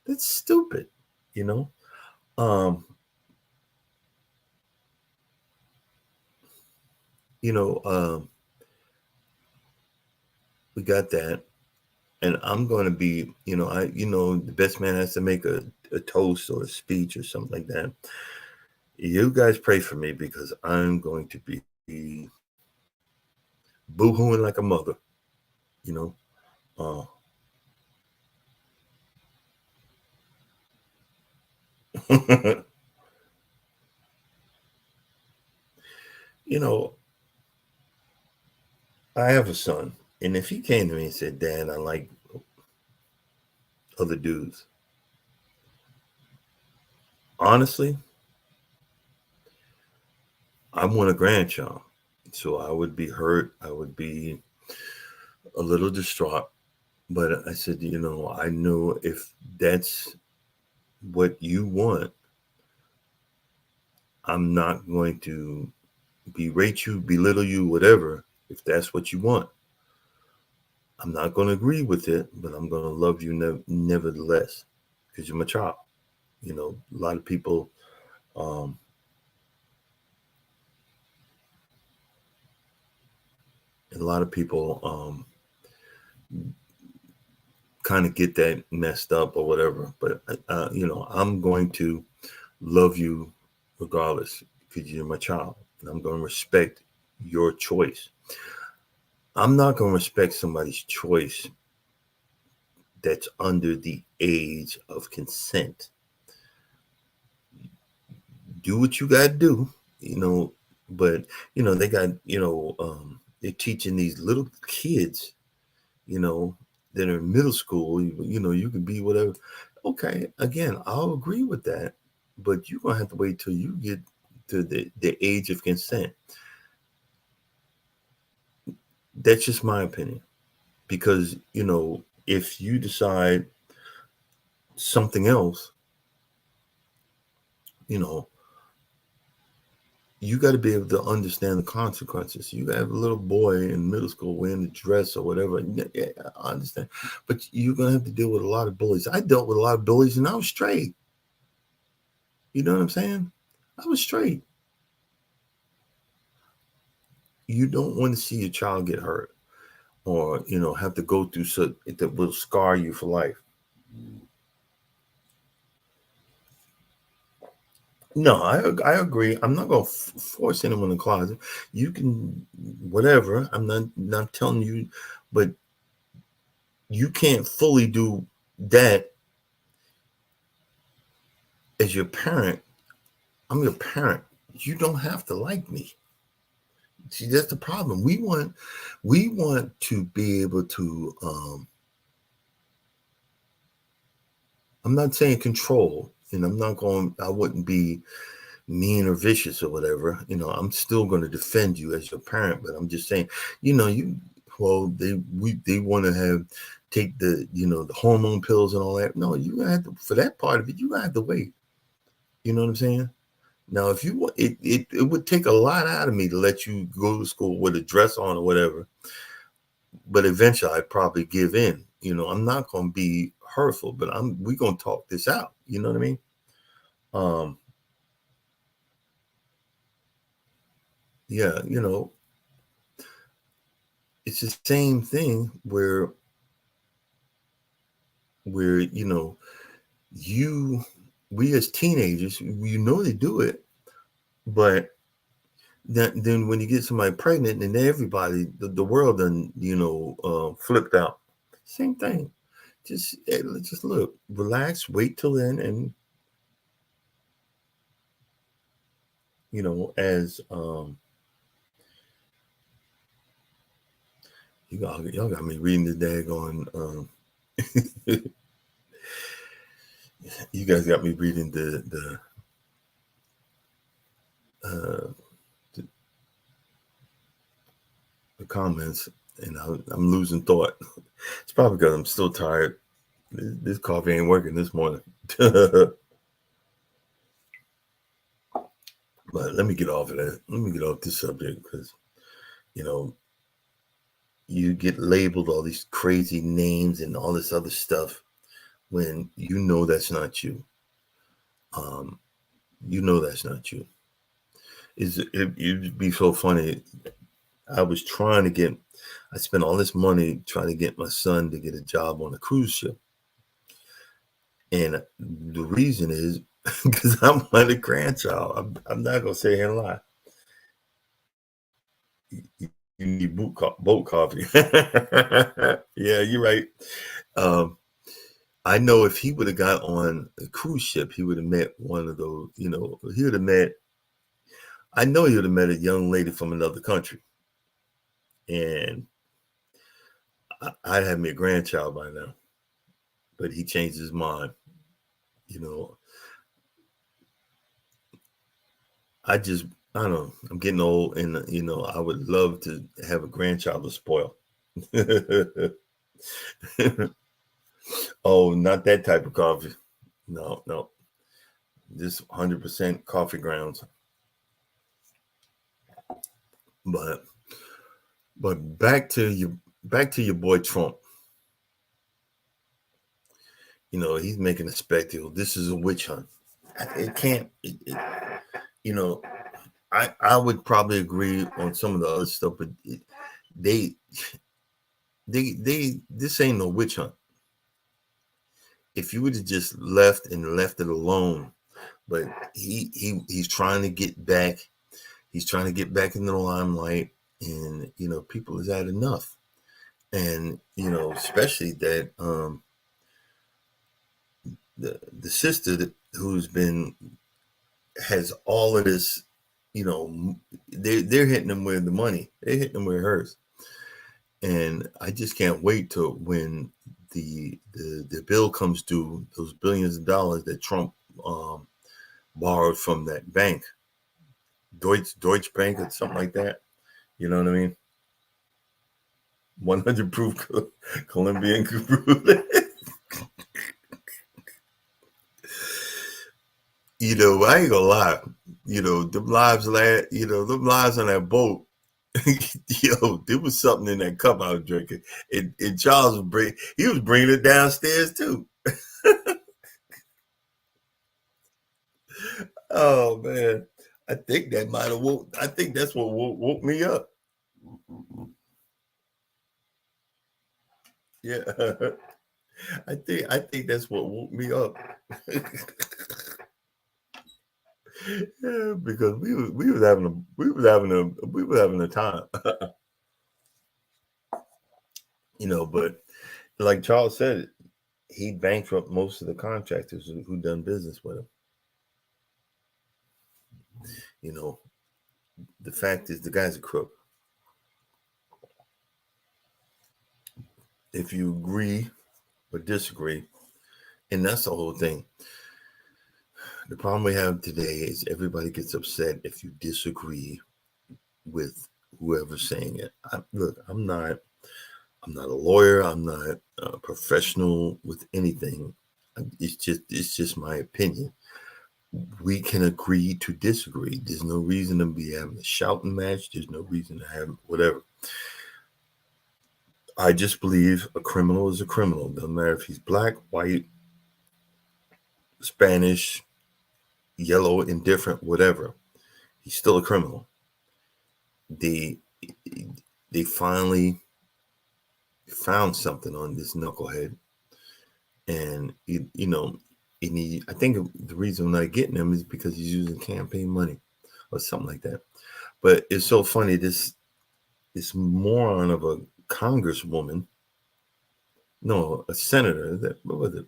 Speaker 1: That's stupid. You know. Um, you know. We got that. And I'm going to be, the best man has to make a toast or a speech or something like that. You guys pray for me because I'm going to be boo-hooing like a mother, you know. Uh, you know, I have a son, and if he came to me and said, "Dad, I like other dudes," honestly, I want a grandchild, so I would be hurt. I would be a little distraught. But I said, I know if that's what you want, I'm not going to berate you, belittle you, whatever, if that's what you want. I'm not going to agree with it, but I'm going to love you nevertheless because you're my child. A lot of people, um, a lot of people kind of get that messed up or whatever. But I'm going to love you regardless because you're my child, and I'm going to respect your choice. I'm not going to respect somebody's choice that's under the age of consent. Do what you got to do, but they got, they're teaching these little kids, you know, that are in middle school, you can be whatever. Okay, again, I'll agree with that, but you're going to have to wait till you get to the age of consent. That's just my opinion. Because, if you decide something else, you know, you got to be able to understand the consequences. You have a little boy in middle school wearing a dress or whatever. Yeah, I understand. But you're going to have to deal with a lot of bullies. I dealt with a lot of bullies and I was straight. You know what I'm saying? I was straight. You don't want to see your child get hurt or, have to go through so that will scar you for life. No, I agree. I'm not going to force anyone in the closet. You can, whatever. I'm not telling you, but you can't fully do that as your parent. I'm your parent. You don't have to like me. See, that's the problem. We want to be able to. I'm not saying control, and I'm not going. I wouldn't be mean or vicious or whatever. I'm still going to defend you as your parent, but I'm just saying, you. Well, they want to take the hormone pills and all that. No, you gonna have to, for that part of it. You gonna have to wait. You know what I'm saying? Now, if you want, it would take a lot out of me to let you go to school with a dress on or whatever. But eventually, I'd probably give in. I'm not going to be hurtful, but we're going to talk this out. You know what I mean? Um, yeah, it's the same thing where you we as teenagers, they do it, but then when you get somebody pregnant and everybody, the world done, flipped out. Same thing. Just look, relax, wait till then, and as y'all got me reading the daggone You guys got me reading uh, the, the comments, and I'm losing thought. It's probably because I'm still tired. This coffee ain't working this morning. But let me get off of that. Let me get off this subject because you know you get labeled all these crazy names and all this other stuff when you know that's not you. Um, you know that's not you. It'd be so funny. I was trying to get. I spent all this money trying to get my son to get a job on a cruise ship, and the reason is because I'm not a grandchild. I'm not gonna say here and lie. You need boat coffee. Yeah, you're right. Um, I know if he would have got on a cruise ship, he would have met one of those. He would have met. I know he would have met a young lady from another country, and I'd have me a grandchild by now. But he changed his mind. You know, I just, I don't know. I'm getting old, and I would love to have a grandchild to spoil. Oh, not that type of coffee. No, no. Just 100% coffee grounds. But back to your boy Trump. He's making a spectacle. This is a witch hunt. It can't. You know, I would probably agree on some of the other stuff, but they this ain't no witch hunt. If you would have just left it alone, but he's trying to get back. He's trying to get back in the limelight, and people has had enough. And especially that the sister who's been has all of this. They're hitting them with the money. They're hitting them with hers, and I just can't wait till when the bill comes due. Those billions of dollars that Trump borrowed from that bank, Deutsche Bank or something like that. You know what I mean? 100 proof Colombian crude. I ain't gonna lie. Them lives, them lives on that boat. There was something in that cup I was drinking, and Charles was bringing it downstairs too. Oh man, I think that might have woke. I think that's what woke me up. Yeah, I think that's what woke me up. Yeah, because we was having a time. But like Charles said, he bankrupt most of the contractors who done business with him. The fact is the guy's a crook. If you agree or disagree, and that's the whole thing. The problem we have today is everybody gets upset if you disagree with whoever's saying it. Look, I'm not a lawyer. I'm not a professional with anything. It's just my opinion. We can agree to disagree. There's no reason to be having a shouting match. There's no reason to have whatever. I just believe a criminal is a criminal. Doesn't matter if he's black, white, Spanish, yellow, indifferent, whatever. He's still a criminal. They finally found something on this knucklehead, and I think the reason I'm not getting him is because he's using campaign money or something like that. But it's so funny. This moron of a congresswoman, no, a senator. What was it?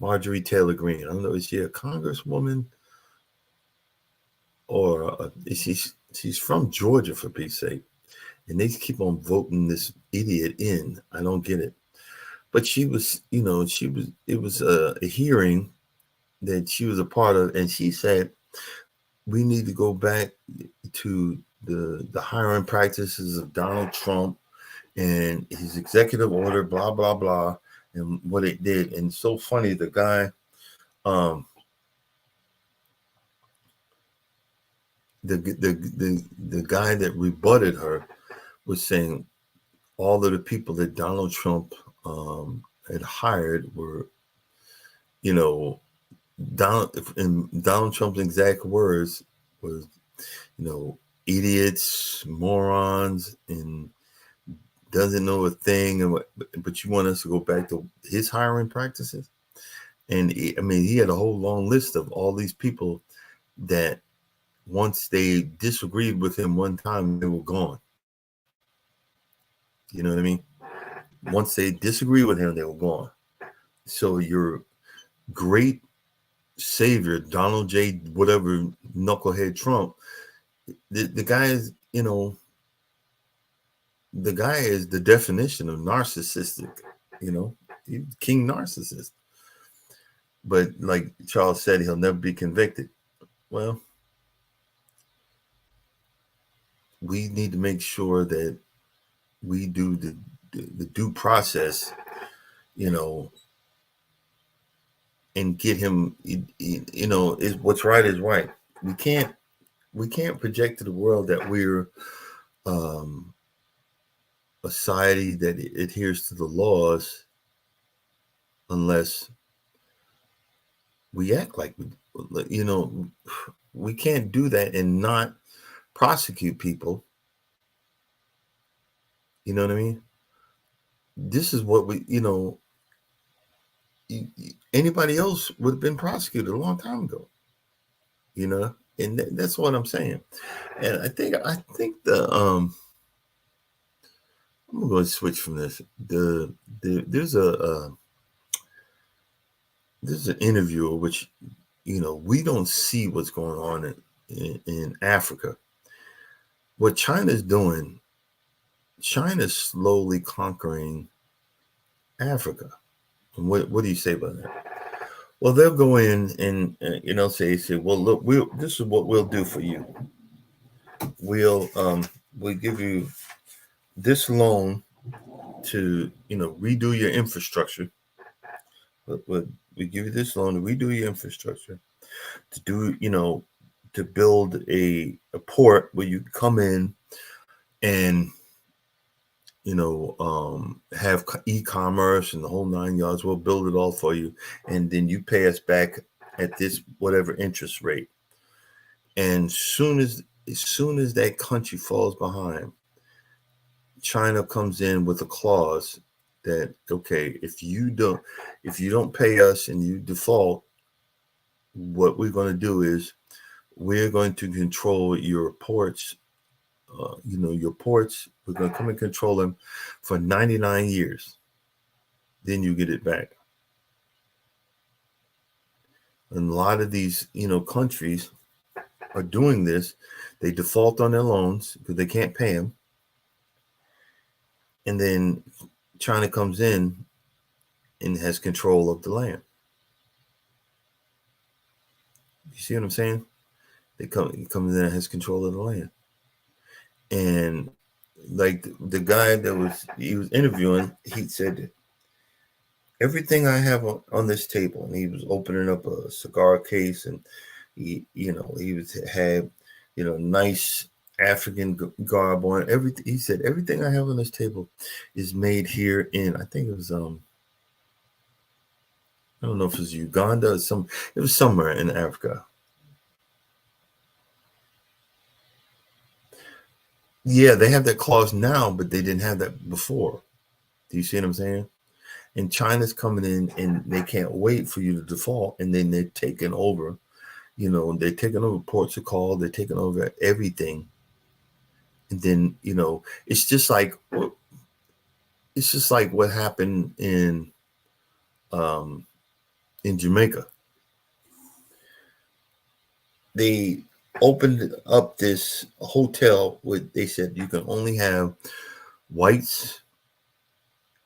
Speaker 1: Marjorie Taylor Greene. I don't know. Is she a congresswoman or she's from Georgia, for Pete's sake? And they keep on voting this idiot in. I don't get it. But she was, it was a hearing that she was a part of, and she said we need to go back to the hiring practices of Donald Trump and his executive order, blah blah blah, and what it did. And so funny, the guy, um, the guy that rebutted her was saying all of the people that Donald Trump had hired were, you know, in Donald Trump's exact words was, idiots, morons, and doesn't know a thing. And but you want us to go back to his hiring practices? And he had a whole long list of all these people that once they disagreed with him one time, they were gone. You know what I mean? Once they disagreed with him, they were gone. So your great savior, Donald J. whatever knucklehead Trump, the guy is, the guy is the definition of narcissistic, he's king narcissist. But like Charles said, he'll never be convicted. Well, we need to make sure that we do the due process, and get him, is what's right is right. We can't project to the world that we're a society that adheres to the laws unless we act like we can't do that and not prosecute people. You know what I mean? This is what anybody else would have been prosecuted a long time ago, and that's what I'm saying. And I think I'm going to switch from this. There's an interviewer which, we don't see what's going on in Africa. What China's doing, China's slowly conquering Africa. And what do you say about that? Well, they'll go in and say, well, look, this is what we'll do for you. We'll give you this loan to redo your infrastructure. But we give you this loan to redo your infrastructure, to do to build a port where you come in and have e-commerce and the whole 9 yards. We'll build it all for you, and then you pay us back at this whatever interest rate. And as soon as that country falls behind, China comes in with a clause that, okay, if you don't pay us and you default, what we're going to do is we're going to control your ports. Your ports, we're going to come and control them for 99 years. Then you get it back. And a lot of these, countries are doing this. They default on their loans because they can't pay them. And then China comes in and has control of the land. You see what I'm saying? He comes in and has control of the land. And like the guy that he was interviewing, he said, everything I have on this table, and he was opening up a cigar case, and he had nice African garb on everything. He said, everything I have on this table is made here in, I think it was I don't know if it was Uganda or it was somewhere in Africa. Yeah, they have that clause now, but they didn't have that before. Do you see what I'm saying? And China's coming in and they can't wait for you to default, and then they're taking over. They're taking over ports of call, they're taking over everything. And then, it's just like what happened in Jamaica. They opened up this hotel where they said you can only have whites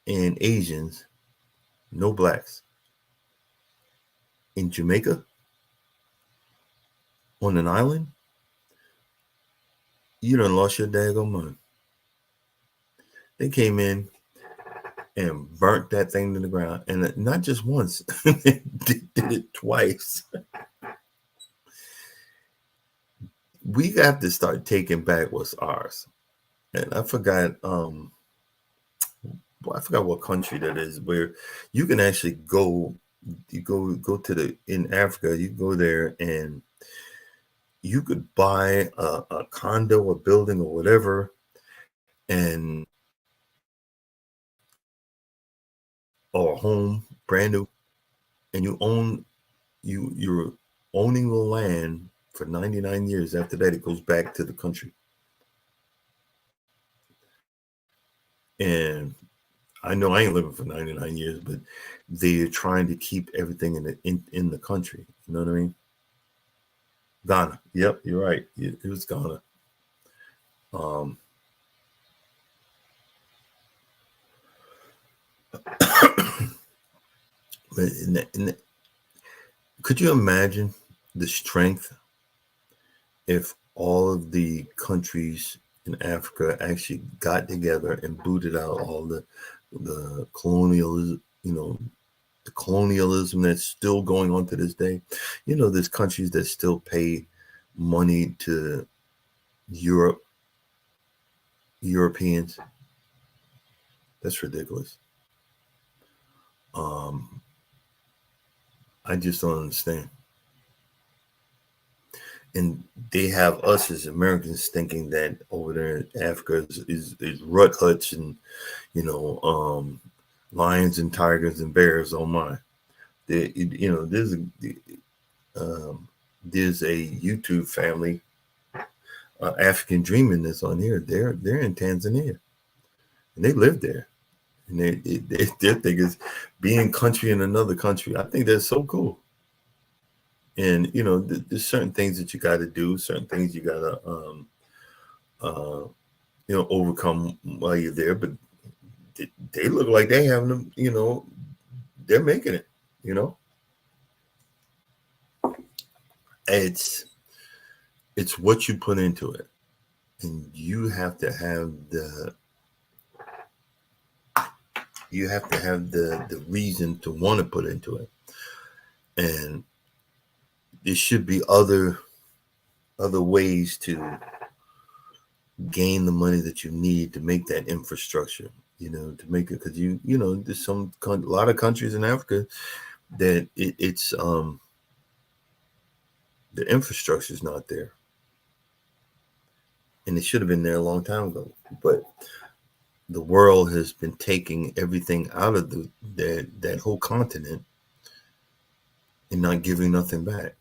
Speaker 1: and Asians, no blacks. And in Jamaica on an island, you done lost your daggone mind. They came in and burnt that thing to the ground, and not just once, they did it twice. We have to start taking back what's ours. And I forgot what country that is, where you can actually go to the in Africa, you go there and you could buy a condo, a building, or whatever, and or a home brand new, and you're owning the land for 99 years. After that, it goes back to the country. And I know I ain't living for 99 years, but they're trying to keep everything in the country. You know what I mean? Ghana. Yep, you're right. It was Ghana. But could you imagine the strength if all of the countries in Africa actually got together and booted out all the colonialism, the colonialism that's still going on to this day? There's countries that still pay money to Europeans. That's ridiculous. I just don't understand. And they have us as Americans thinking that over there in Africa is rut huts and lions and tigers and bears. Oh my! There's a YouTube family, African Dreaming, that's on here. They're in Tanzania, and they live there, and their thing is being country in another country. I think that's so cool. And there's certain things that you got to do, certain things you got to overcome while you're there. But they look like they having them. They're making it. It's what you put into it, and you have to have the reason to want to put into it. And there should be other ways to gain the money that you need to make that infrastructure, to make it, because there's a lot of countries in Africa that it's the infrastructure is not there, and it should have been there a long time ago. But the world has been taking everything out of that whole continent and not giving nothing back.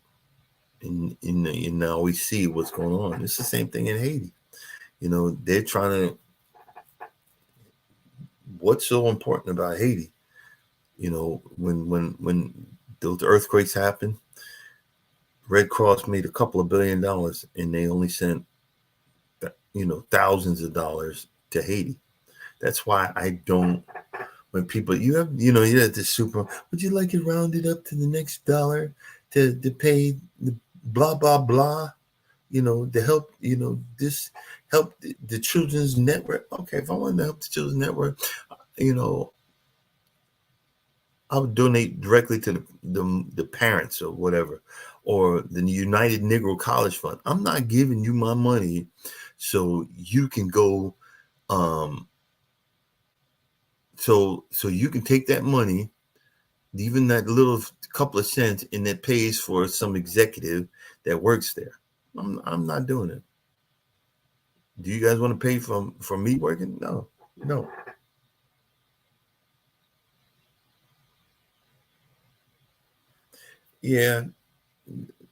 Speaker 1: And now we see what's going on. It's the same thing in Haiti. They're trying to. What's so important about Haiti? When those earthquakes happen, Red Cross made a couple of $1 billion, and they only sent thousands of dollars to Haiti. That's why I don't. When people, you're at the super, would you like it rounded up to the next dollar to pay the blah blah blah, to help, this help the children's network. Okay, if I wanted to help the children's network, I would donate directly to the parents or whatever, or the United Negro College Fund. I'm not giving you my money so you can go, so you can take that money, even that little couple of cents, and it pays for some executive that works there. I'm not doing it. Do you guys want to pay for me working? No. Yeah,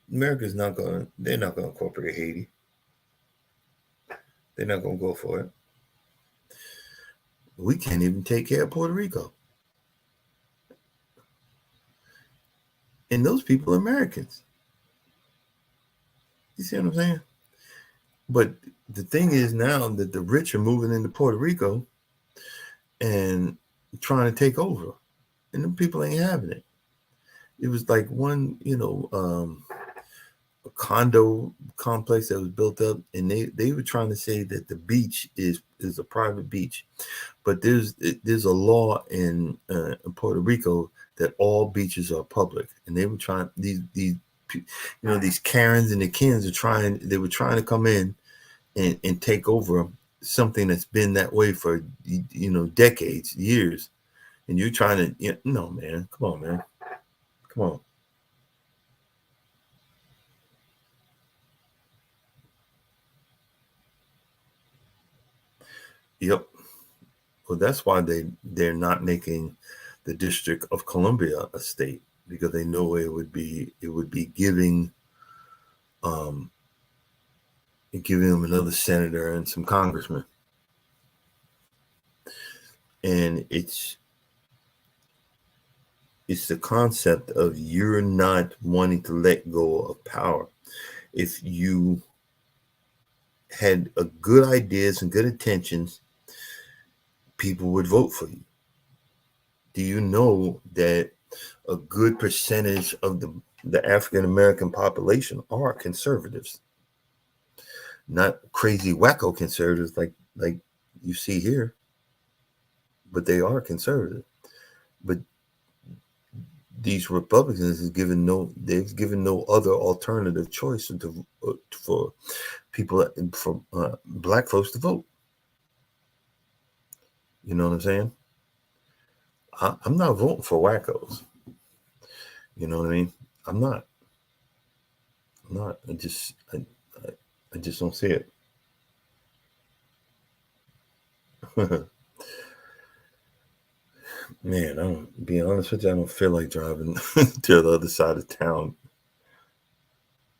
Speaker 1: they're not going to incorporate Haiti. They're not going to go for it. We can't even take care of Puerto Rico. And those people are Americans. You see what I'm saying? But the thing is now that the rich are moving into Puerto Rico and trying to take over. And them people ain't having it. it was like one, a condo complex that was built up, and they were trying to say that the beach is a private beach, but there's a law in Puerto Rico that all beaches are public, and they were trying these Karens and the Kens were trying to come in and take over something that's been that way for decades, years, and you're trying to no, man, come on, man, come on. Yep. Well, that's why they're not making the District of Columbia a state, because they know it would be um giving them another senator and some congressmen, and it's the concept of you're not wanting to let go of power. If you had a good ideas and good intentions, people would vote for you. Do you know that a good percentage of the African American population are conservatives? Not crazy wacko conservatives like you see here, but they are conservative. But these Republicans they've given no other alternative choice for people, for black folks to vote. You know what I'm saying? I'm not voting for wackos. You know what I mean? I'm not. I'm not. I just don't see it. Man, I don't. Be honest with you, I don't feel like driving to the other side of town.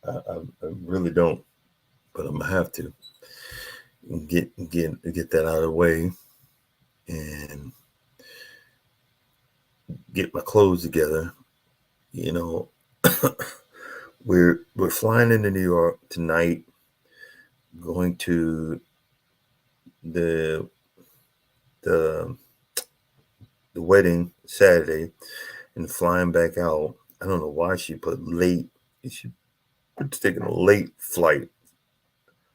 Speaker 1: I really don't, but I'm gonna have to get that out of the way and get my clothes together. You know, we're flying into New York tonight, going to the the the wedding Saturday, and flying back out. I don't know why she put late. She put taking a late flight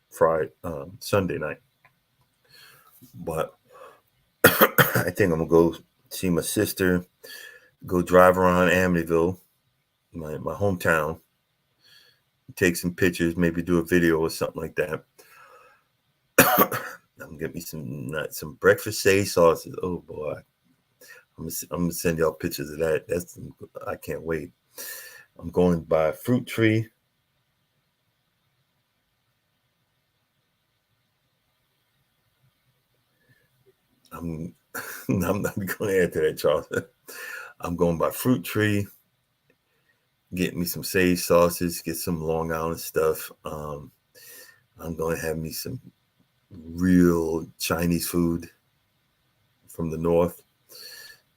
Speaker 1: Friday, Sunday night. But I think I'm gonna go see my sister, go drive around Amityville, my hometown, take some pictures, maybe do a video or something like that. I'm gonna get me some breakfast say sauces. Oh boy, I'm gonna send y'all pictures of that. I can't wait. I'm going by Fruit Tree. I'm I'm not going to add to that, Charles. I'm going by Fruit Tree. Get me some sage sauces. Get some Long Island stuff. I'm going to have me some real Chinese food from the north,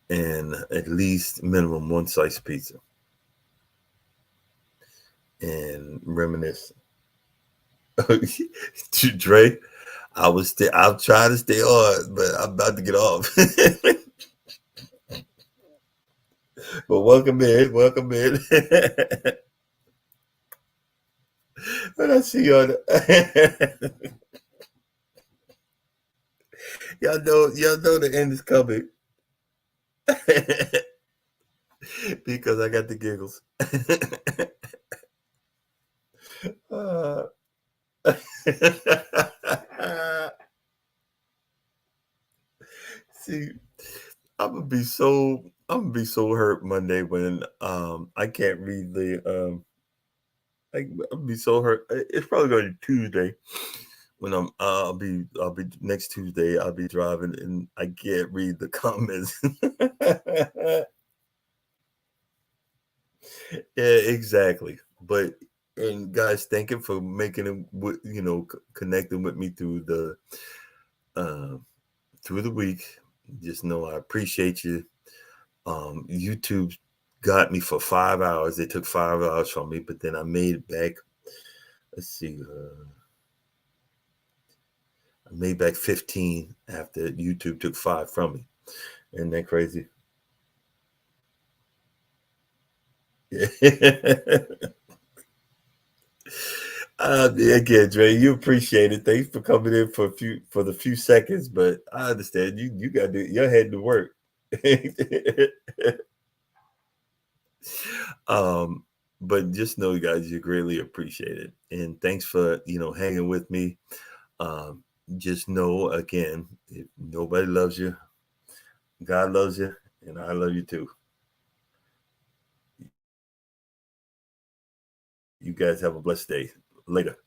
Speaker 1: and at least minimum one slice pizza, and reminisce. Dre, I'll try to stay on, but I'm about to get off. But welcome in, welcome in. When I see you on, y'all know the end is coming because I got the giggles. Uh, see, I'm gonna be so hurt Monday when I can't read I'll be so hurt. It's probably going to be Tuesday when I'll be next Tuesday. I'll be driving and I can't read the comments. Yeah, exactly. But and guys, thank you for making it. Connecting with me uh, through the week. Just know I appreciate you. YouTube got me for 5 hours. They took 5 hours from me, but then I made it back. Let's see. I made back 15 after YouTube took 5 from me. Isn't that crazy? Again, Dre, you appreciate it. Thanks for coming in for the few seconds, but I understand you got to your head to work. um, but just know, guys, you're greatly appreciated, and thanks for hanging with me. Um, just know again, if nobody loves you, God loves you, and I love you too. You guys have a blessed day. Later.